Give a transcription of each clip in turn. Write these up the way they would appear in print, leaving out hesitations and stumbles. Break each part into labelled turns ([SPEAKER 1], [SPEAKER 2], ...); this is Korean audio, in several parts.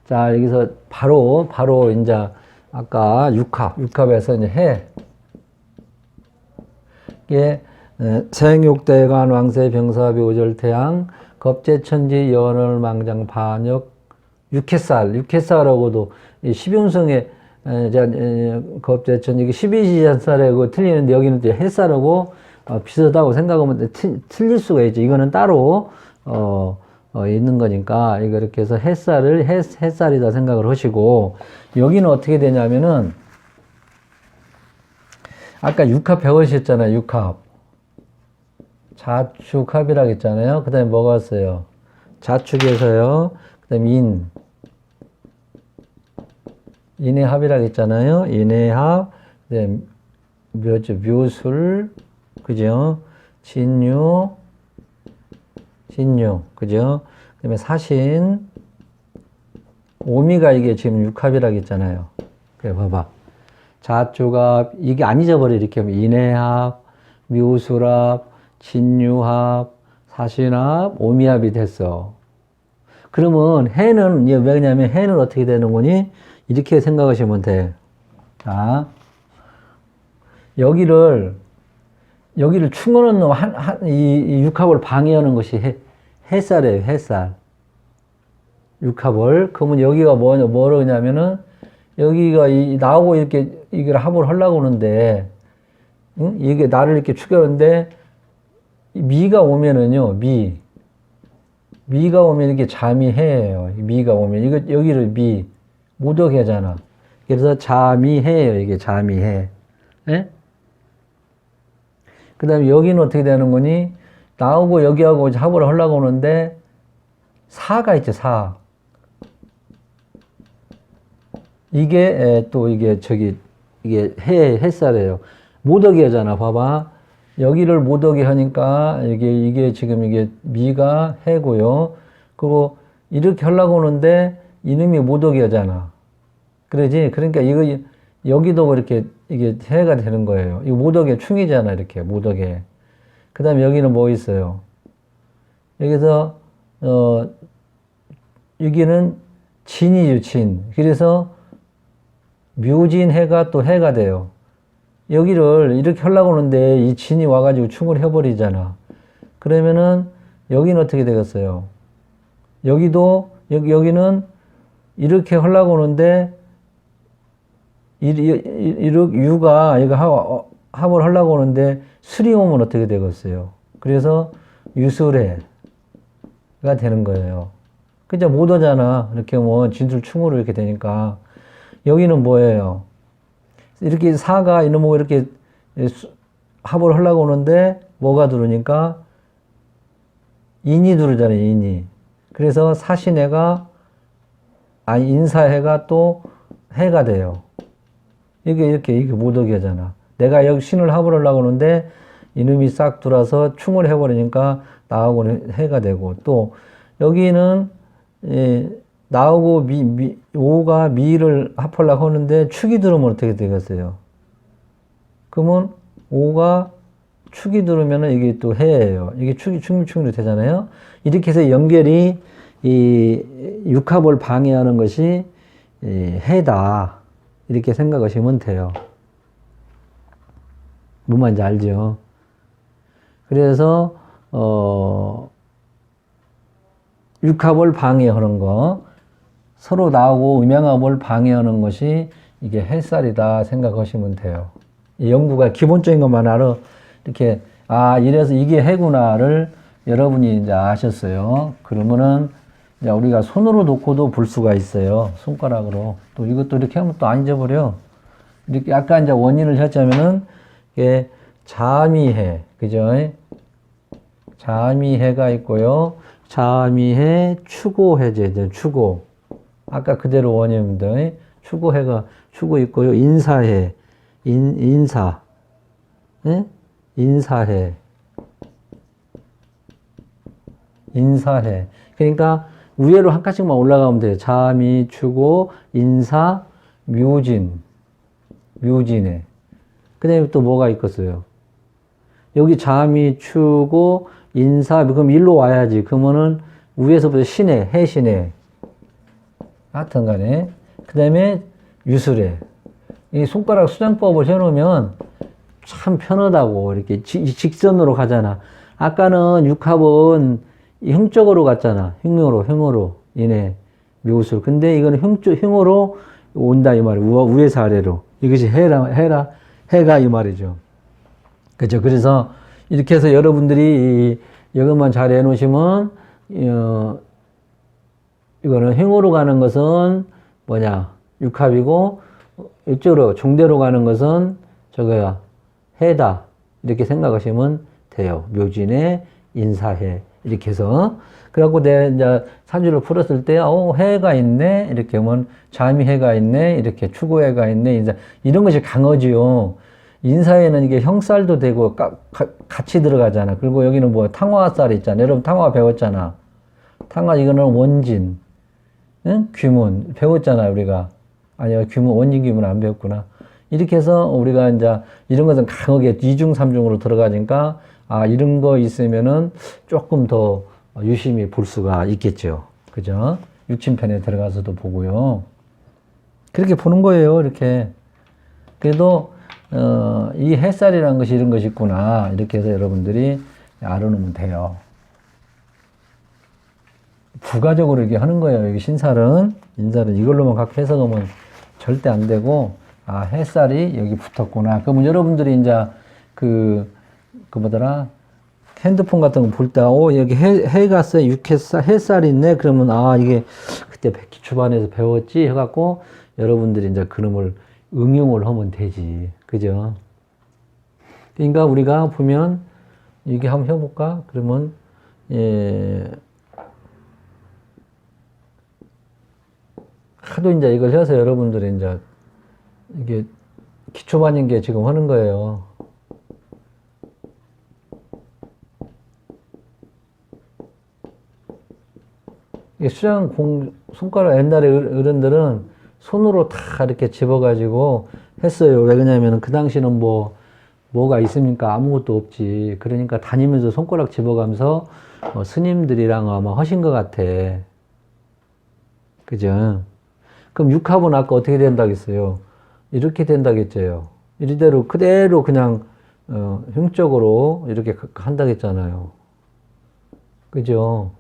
[SPEAKER 1] 자, 여기서 바로 이제 아까 육합에서 이제 해. 이게 생육대관 왕세 병사비 오절태양 겁제천지 연월망장 반역 육해살하고도 십용성의 겁제천지 12지전살에 그 틀리는데 여기는 또 햇살하고 비슷하다고 생각하면 틀릴 수가 있죠. 이거는 따로 있는 거니까 이거 이렇게 해서 햇살이다 생각을 하시고, 여기는 어떻게 되냐면은 아까 육합 배우셨잖아요. 육합 자축합이라고 했잖아요. 그 다음에 뭐가 왔어요? 자축에서요. 그 다음에 인의 합이라고 했잖아요. 인의 합, 그 다음에 묘술, 그죠? 진유, 그죠? 그 다음에 사신, 오미가 이게 지금 육합이라고 했잖아요. 그래, 봐봐. 자축합, 이게 안 잊어버려. 이렇게 하면 인해합, 묘술합, 진유합, 사신합, 오미합이 됐어. 그러면 해는, 왜냐면 해는 어떻게 되는 거니? 이렇게 생각하시면 돼. 자, 여기를 충원한 놈, 이 육합을 방해하는 것이 햇살이에요, 햇살. 육합을. 그러면 여기가 뭐로 하냐면은, 여기가 나하고 이렇게, 이걸 합을 하려고 하는데, 응? 이게 나를 이렇게 축여하는데, 미가 오면은요, 미가 오면 이게 자미해예요. 미가 오면. 여기를 못 오게 하잖아. 그래서 자미해예요, 이게 자미해. 예? 그 다음에 여기는 어떻게 되는 거니? 나하고 여기하고 합을 하려고 하는데, 사가 있죠, 사. 이게 햇살이에요. 못 오게 하잖아. 봐봐. 여기를 못 오게 하니까, 이게 지금 이게 미가 해고요. 그리고 이렇게 하려고 하는데, 이놈이 못 오게 하잖아. 그러지? 그러니까 여기도 이렇게, 이게 해가 되는 거예요. 이거 못 오게 충이잖아. 이렇게 못 오게. 그 다음에 여기는 뭐 있어요? 여기서, 여기는 진이죠, 진. 그래서 묘진 해가 또 해가 돼요. 여기를 이렇게 하려고 하는데 이 진이 와가지고 충을 해버리잖아. 그러면은 여기는 어떻게 되겠어요? 여기는 이렇게 하려고 하는데 유가 이거 합을 하려고 하는데 술이 오면 어떻게 되겠어요? 그래서 유술해가 되는 거예요. 그죠? 못 오잖아. 이렇게 하면 진술 충으로 이렇게 되니까. 여기는 뭐예요? 이렇게 사가 이놈하고 이렇게 합을 하려고 하는데 뭐가 들어오니까 인이 들어오잖아요, 인이. 그래서 사신해가, 인사해가 또 해가 돼요. 이게 못 오게 하잖아. 내가 여기 신을 합을 하려고 하는데 이놈이 싹 들어와서 충을 해버리니까 나하고는 해가 되고, 또 여기는 나하고 오가 미를 합하려고 하는데 축이 들으면 어떻게 되겠어요? 그러면 오가 축이 들으면 이게 또 해예요. 이게 축으로 되잖아요. 이렇게 해서 연결이 이 육합을 방해하는 것이 해다. 이렇게 생각하시면 돼요. 뭔 말인지 알죠? 그래서 육합을 방해하는 거, 서로 나오고 음양합을 방해하는 것이 이게 햇살이다 생각하시면 돼요. 이 연구가 기본적인 것만 알아. 이렇게, 이래서 이게 해구나를 여러분이 이제 아셨어요. 그러면은, 이제 우리가 손으로 놓고도 볼 수가 있어요. 손가락으로. 또 이것도 이렇게 하면 또 안 잊어버려. 이렇게 아까 이제 원인을 찾자면은, 이게 자미해. 그죠? 자미해가 있고요. 자미해, 추고해제, 추고. 아까 그대로 원인입니다. 추고해가, 추고 있고요. 인사해, 인사. 예? 인사해. 그러니까 위에로 한 칸씩만 올라가면 돼요. 자미, 추고, 인사, 묘진해. 그 다음에 또 뭐가 있겠어요? 여기 자미, 추고, 인사, 그럼 일로 와야지. 그러면은 위에서부터 해신해. 하여튼 간에. 그 다음에 유술해. 이 손가락 수장법을 해놓으면 참 편하다고. 이렇게 직선으로 가잖아. 아까는 육합은 흉적으로 갔잖아. 흉으로. 이네, 묘술. 근데 이거는 흉으로 온다, 이 말이야. 위에서 아래로. 이것이 해가 이 말이죠. 그죠. 그래서 이렇게 해서 여러분들이 이것만 잘 해놓으시면, 이거는 흉으로 가는 것은 뭐냐. 육합이고, 이쪽으로 종대로 가는 것은 저거야. 해다. 이렇게 생각하시면 돼요. 묘진의 인사해. 이렇게 해서. 그래갖고 내가 이제 사주를 풀었을 때, 해가 있네. 이렇게 하면 자미해가 있네. 이렇게 추구해가 있네. 이런 것이 강어지요. 인사에는 이게 형살도 되고 같이 들어가잖아. 그리고 여기는 뭐 탕화살 있잖아. 여러분 탕화 배웠잖아. 탕화 이거는 원진. 응? 귀문. 배웠잖아, 우리가. 아니요, 귀문, 원진 귀문 안 배웠구나. 이렇게 해서 우리가 이제 이런 것은 강하게 2중, 3중으로 들어가니까, 이런 거 있으면은 조금 더 유심히 볼 수가 있겠죠. 그죠? 육친편에 들어가서도 보고요. 그렇게 보는 거예요, 이렇게. 그래도, 이 햇살이라는 것이 이런 것이 있구나. 이렇게 해서 여러분들이 알아놓으면 돼요. 부가적으로 이렇게 하는 거예요. 여기 인살은 이걸로만 갖고 해석하면 절대 안 되고, 햇살이 여기 붙었구나. 그러면 여러분들이 이제 뭐더라, 핸드폰 같은 거 볼 때, 여기 해가 써, 햇살이 있네. 그러면, 이게 그때 기초반에서 배웠지. 해갖고, 여러분들이 이제 그놈을 응용을 하면 되지. 그죠? 그러니까 우리가 보면, 이게 한번 해볼까? 그러면, 하도 이제 이걸 해서 여러분들이 이제 이게 기초반인 게 지금 하는 거예요. 이게 손가락 옛날에 어른들은 손으로 다 이렇게 집어가지고 했어요. 왜 그러냐면 그 당시는 뭐가 있습니까? 아무것도 없지. 그러니까 다니면서 손가락 집어가면서 스님들이랑 아마 하신 것 같아. 그죠? 그럼 육합은 아까 어떻게 된다겠어요? 이렇게 된다겠죠. 이대로 그대로 그냥 흉적으로 이렇게 한다겠잖아요. 그죠?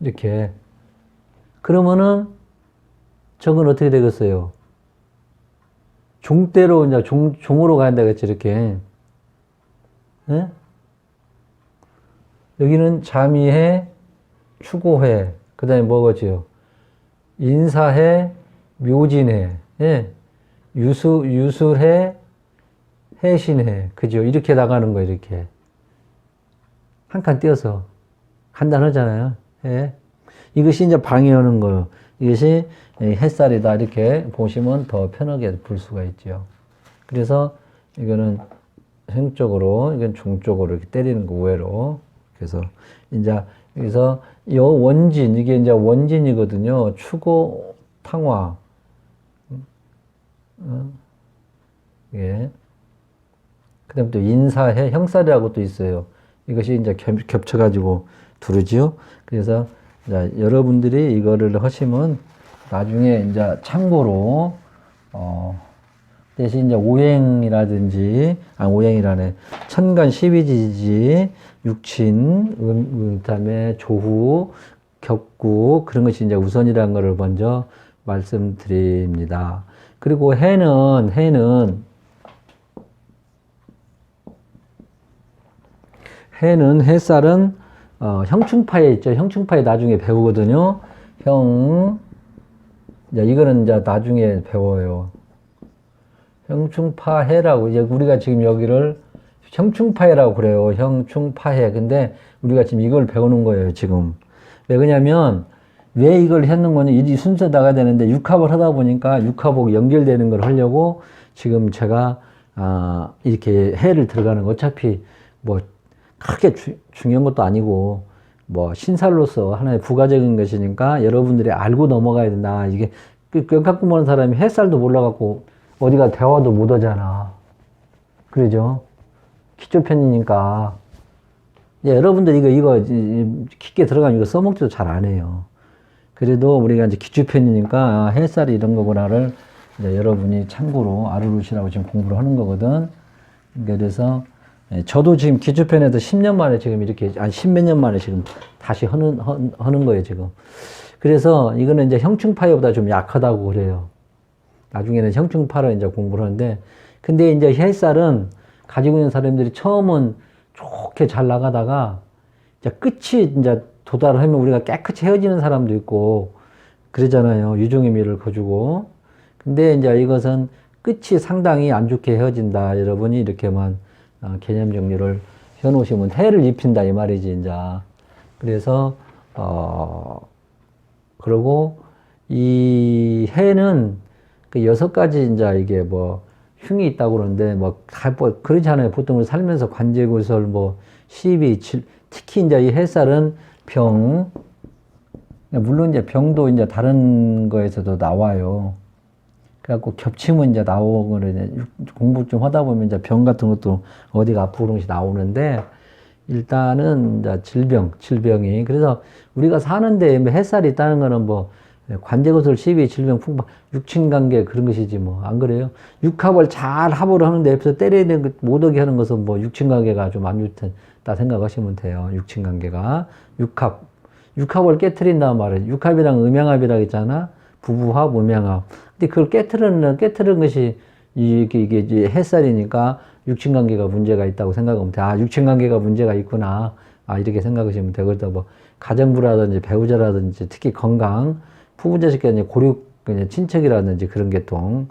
[SPEAKER 1] 이렇게. 그러면은 저건 어떻게 되겠어요? 종대로 이제 종으로 간다겠지, 이렇게. 네? 여기는 자미해, 추고해, 그 다음에 뭐겠지요? 인사해, 묘진해, 예. 유술해, 해신해. 그죠? 이렇게 나가는 거예요, 이렇게. 한 칸 띄어서. 간단하잖아요. 예. 이것이 이제 방해하는 거예요. 이것이 햇살이다. 이렇게 보시면 더 편하게 볼 수가 있죠. 그래서 이거는 형적으로, 이건 종적으로 이렇게 때리는 거, 우회로. 그래서 이제 여기서 요 원진, 이게 이제 원진이거든요. 추고, 탕화. 예. 그 다음에 또 인사해, 형살이라고 또 있어요. 이것이 이제 겹쳐가지고 두르지요. 그래서 이제 여러분들이 이거를 하시면 나중에 이제 참고로, 대신 이제 오행이라든지, 오행이라네. 천간 12지지, 육친, 그 다음에 조후, 격구, 그런 것이 이제 우선이라는 것을 먼저 말씀드립니다. 그리고 해는, 햇살은, 형충파에 있죠. 형충파에 나중에 배우거든요. 이거는 이제 나중에 배워요. 형충파해라고, 이제 우리가 지금 여기를 형충파해라고 그래요. 형충파해. 근데 우리가 지금 이걸 배우는 거예요, 지금. 왜 그러냐면, 왜 이걸 했는 거는 이 순서 나가야 되는데, 육합을 하다 보니까 육합하고 연결되는 걸 하려고 지금 제가, 이렇게 해를 들어가는 거 어차피 크게 중요한 것도 아니고, 신살로서 하나의 부가적인 것이니까 여러분들이 알고 넘어가야 된다. 이게, 갖고 보는 사람이 햇살도 몰라갖고 어디가 대화도 못 하잖아. 그러죠? 기초편이니까. 여러분들 이거 깊게 들어가면 이거 써먹지도 잘 안 해요. 그래도 우리가 이제 기초편이니까 햇살이 이런 거구나를 이제 여러분이 참고로 알아두시라고 지금 공부를 하는 거거든. 그래서 저도 지금 기초편에도 10년 만에 지금 이렇게, 한 10몇 년 만에 지금 다시 하는 거예요, 지금. 그래서 이거는 이제 형충파이보다 좀 약하다고 그래요. 나중에는 형충파로 이제 공부를 하는데, 근데 이제 햇살은 가지고 있는 사람들이 처음은 좋게 잘 나가다가, 이제 끝이 이제 도달을 하면 우리가 깨끗이 헤어지는 사람도 있고, 그러잖아요. 유종의 미를 거주고. 근데 이제 이것은 끝이 상당히 안 좋게 헤어진다. 여러분이 이렇게만 개념 정리를 해 놓으시면 해를 입힌다. 이 말이지, 이제. 그래서, 그리고 이 해는 그 6가지 이제 이게 뭐 흉이 있다고 그러는데 뭐 그렇지 않아요. 보통 우리 살면서 관제구설 뭐 시비 특히 이제 이 햇살은 병, 물론 이제 병도 이제 다른 거에서도 나와요. 그래갖고 겹치면 이제 나오고 이제 공부 좀 하다 보면 이제 병 같은 것도 어디가 아프고 그런 것이 나오는데 일단은 이제 질병이 그래서 우리가 사는데 뭐 햇살이 있다는 거는 뭐 관제구설 시비 질병 풍파 육친관계 그런 것이지 뭐 안 그래요? 육합을 잘 합을 하는데 옆에서 때리는 못 오게 하는 것은 뭐 육친관계가 좀 안 좋다 생각하시면 돼요. 육친관계가 육합을 깨트린다는 말이에요. 육합이랑 음양합이라고 있잖아. 부부합, 음양합. 근데 그걸 깨트리는 것이 이게 이제 햇살이니까 육친관계가 문제가 있다고 생각하면 돼. 아, 육친관계가 문제가 있구나. 아, 이렇게 생각하시면 돼. 그러다 뭐 가정부라든지 배우자라든지 특히 건강, 부부자식간의 고륙, 그냥 친척이라든지 그런 계통.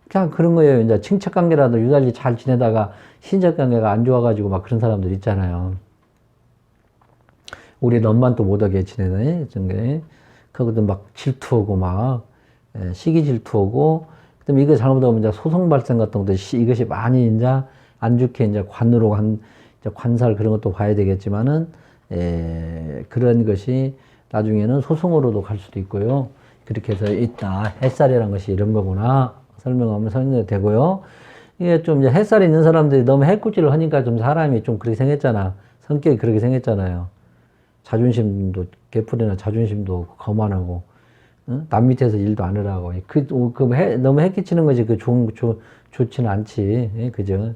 [SPEAKER 1] 그냥 그런 거예요. 이제 친척관계라도 유달리 잘 지내다가 친척관계가 안 좋아가지고 막 그런 사람들 있잖아요. 우리 너만 또 못하게 지내네. 정게 그것도 막 질투하고 막 시기 질투하고 그다음에 이거 잘못하면 이제 소송 발생 같은 것도 이것이 많이 이제 안 좋게 이제 이제 관살 그런 것도 봐야 되겠지만은 그런 것이 나중에는 소송으로도 갈 수도 있고요. 그렇게 해서 있다. 햇살이라는 것이 이런 거구나. 설명하면 설명이 되고요. 이게 좀 이제 햇살이 있는 사람들이 너무 해꾸질을 하니까 좀 사람이 좀 그렇게 생겼잖아. 성격이 그렇게 생겼잖아요. 자존심도, 개풀이나 자존심도 거만하고, 응? 남 밑에서 일도 안 하라고. 너무 해끼치는 것이 좋지는 않지. 예? 그죠?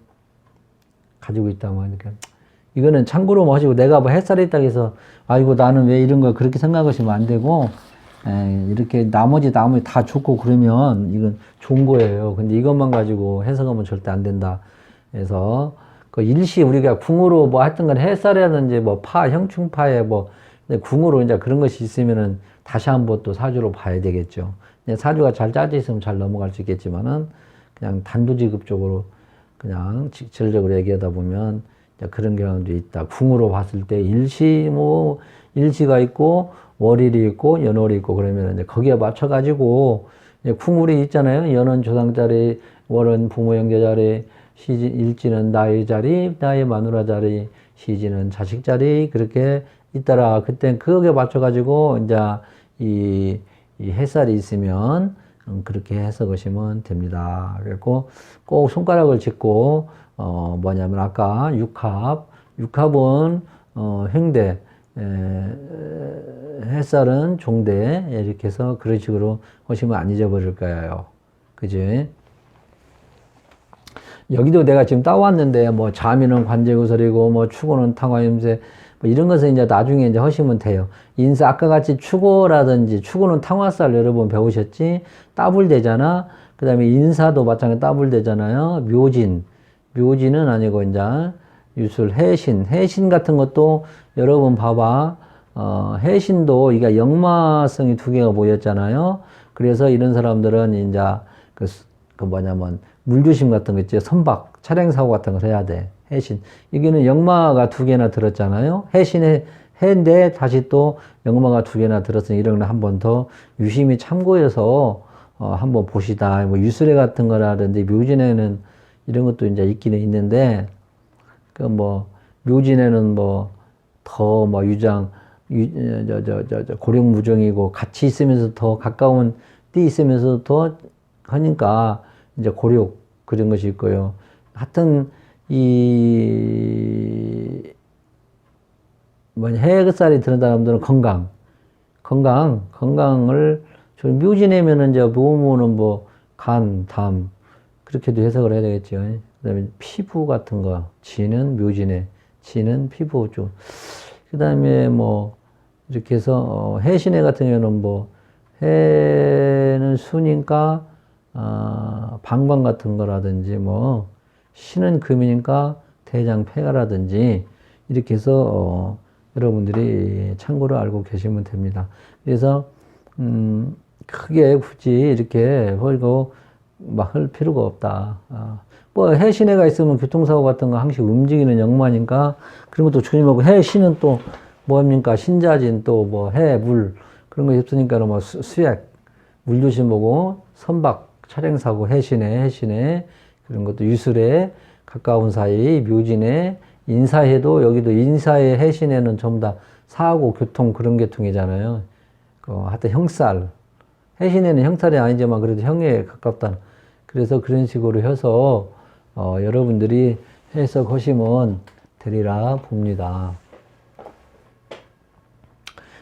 [SPEAKER 1] 가지고 있다고 하니까. 이거는 참고로 뭐 하시고, 내가 뭐 햇살이 있다고 해서, 아이고, 나는 왜 이런 걸 그렇게 생각하시면 안 되고, 이렇게 나머지 다 좋고 그러면 이건 좋은 거예요. 근데 이것만 가지고 해석하면 절대 안 된다. 그래서, 그 일시 우리가 궁으로 뭐 하여튼 간 햇살이라든지 뭐 형충파에 뭐 궁으로 이제 그런 것이 있으면은 다시 한번 또 사주로 봐야 되겠죠. 사주가 잘 짜져 있으면 잘 넘어갈 수 있겠지만은 그냥 단도직입적으로 그냥 직설적으로 얘기하다 보면 그런 경향도 있다. 궁으로 봤을 때 일시가 있고 월일이 있고 연월이 있고 그러면 이제 거기에 맞춰가지고 궁울이 있잖아요. 연은 조상자리, 월은 부모 형제 자리, 일지는 나의 자리, 나의 마누라 자리, 시지는 자식 자리, 그렇게 있더라. 그때 그거에 맞춰가지고, 이제, 이 햇살이 있으면, 그렇게 해석하시면 됩니다. 그리고 꼭 손가락을 짚고, 뭐냐면, 아까 육합은, 횡대, 햇살은 종대, 이렇게 해서 그런 식으로 하시면 안 잊어버릴 거예요. 그지? 여기도 내가 지금 따왔는데, 뭐, 자미는 관제구설이고, 뭐, 축오는 탕화임새, 뭐, 이런 것은 이제 나중에 이제 하시면 돼요. 아까 같이 축오는 탕화살 여러분 배우셨지? 따불되잖아? 그 다음에 인사도 마찬가지 따불되잖아요? 묘진은 아니고, 이제, 해신 같은 것도 여러분 봐봐. 해신도, 이게 역마성이 2개가 모였잖아요? 그래서 이런 사람들은 이제, 뭐냐면, 물조심 같은 거 있죠. 선박, 차량사고 같은 걸 해야 돼. 해신. 여기는 역마가 2개나 들었잖아요. 해인데 다시 또 역마가 2개나 들었으니 이런 거 한 번 더 유심히 참고해서 한번 보시다. 뭐 유술회 같은 거라든지 묘진에는 이런 것도 이제 있기는 있는데 그 뭐 묘진에는 뭐 더 뭐 고령무정이고 같이 있으면서 더 가까운 띠 있으면서 더 하니까 이제 고력 그런 것이 있고요. 하여튼 해살이 드는 사람들은 건강 건강을 좀 묘진하면은 이제 묘무는 뭐 간, 담 그렇게도 해석을 해야 되겠죠. 그다음에 피부 같은 거 지는 묘진해, 지는 피부 쪽. 그다음에 뭐 이렇게 해서 해신해 같은 경우는 뭐 해는 수니까 방광 같은 거라든지 뭐 신은 금이니까 대장 폐가라든지 이렇게 해서 여러분들이 참고로 알고 계시면 됩니다. 그래서 크게 굳이 이렇게 벌고 막 할 필요가 없다. 뭐 해신해가 있으면 교통사고 같은 거 항상 움직이는 역마니까 그런 것도 조심하고 해신은 또 뭡니까 신자진 또 뭐 해, 물 그런 거 있으니까 뭐 수액 물 조심하고 선박 차량사고 해신해 그런 것도 유술에 가까운 사이 묘진에 인사해도 여기도 인사해 해신에는 전부 다 사고 교통 그런 계통이잖아요. 하여튼 형살 해신에는 형살이 아니지만 그래도 형에 가깝다. 그래서 그런 식으로 해서 여러분들이 해석하시면 되리라 봅니다.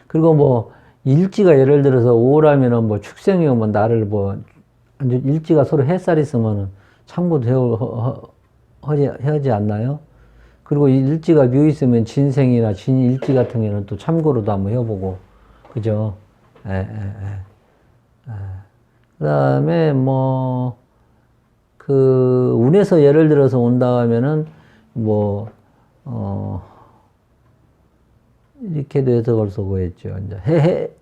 [SPEAKER 1] 그리고 뭐 일지가 예를 들어서 5라면은 뭐 축생이면 나를 뭐 일지가 서로 햇살 있으면은 참고도 해야지 않나요? 그리고 일지가 묘 있으면 진생이나 진일지 같은 경우는 또 참고로도 한번 해보고 그죠? 그 다음에 뭐 그 운에서 예를 들어서 온다 하면은 뭐 이렇게도 해석을 쓰고 있죠. 이제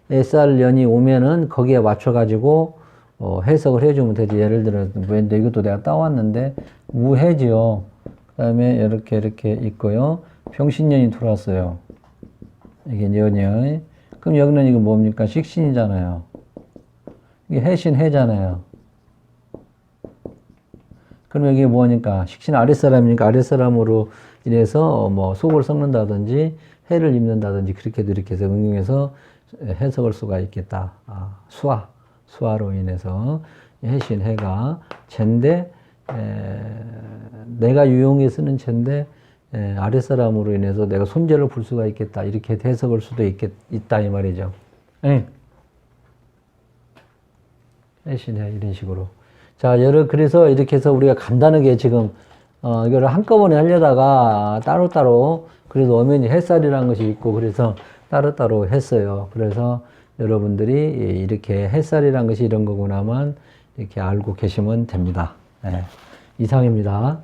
[SPEAKER 1] 해살 년이 오면은 거기에 맞춰가지고 해석을 해주면 되지. 예를 들어 이것도 내가 따왔는데 무해지요. 그다음에 이렇게 있고요. 병신년이 들어왔어요. 이게 년이. 그럼 여기는 이거 뭡니까? 식신이잖아요. 이게 해신 해잖아요. 그럼 여기 뭐니까 식신 아랫사람이니까 아랫사람으로 인해서 뭐 속을 썩는다든지 해를 입는다든지 그렇게도 이렇게 해서 응용해서 해석할 수가 있겠다. 수화로 인해서 해신 해가 젠데 내가 유용히 쓰는 젠데 아랫사람으로 인해서 내가 손재를 볼 수가 있겠다. 이렇게 해석할 수도 있다 이 말이죠. 해신해 이런 식으로. 자, 그래서 이렇게 해서 우리가 간단하게 지금, 이거를 한꺼번에 하려다가 따로따로, 그래도 엄연히 햇살이라는 것이 있고, 그래서 따로따로 했어요. 그래서 여러분들이 이렇게 햇살이라는 것이 이런 거구나만 이렇게 알고 계시면 됩니다. 네, 이상입니다.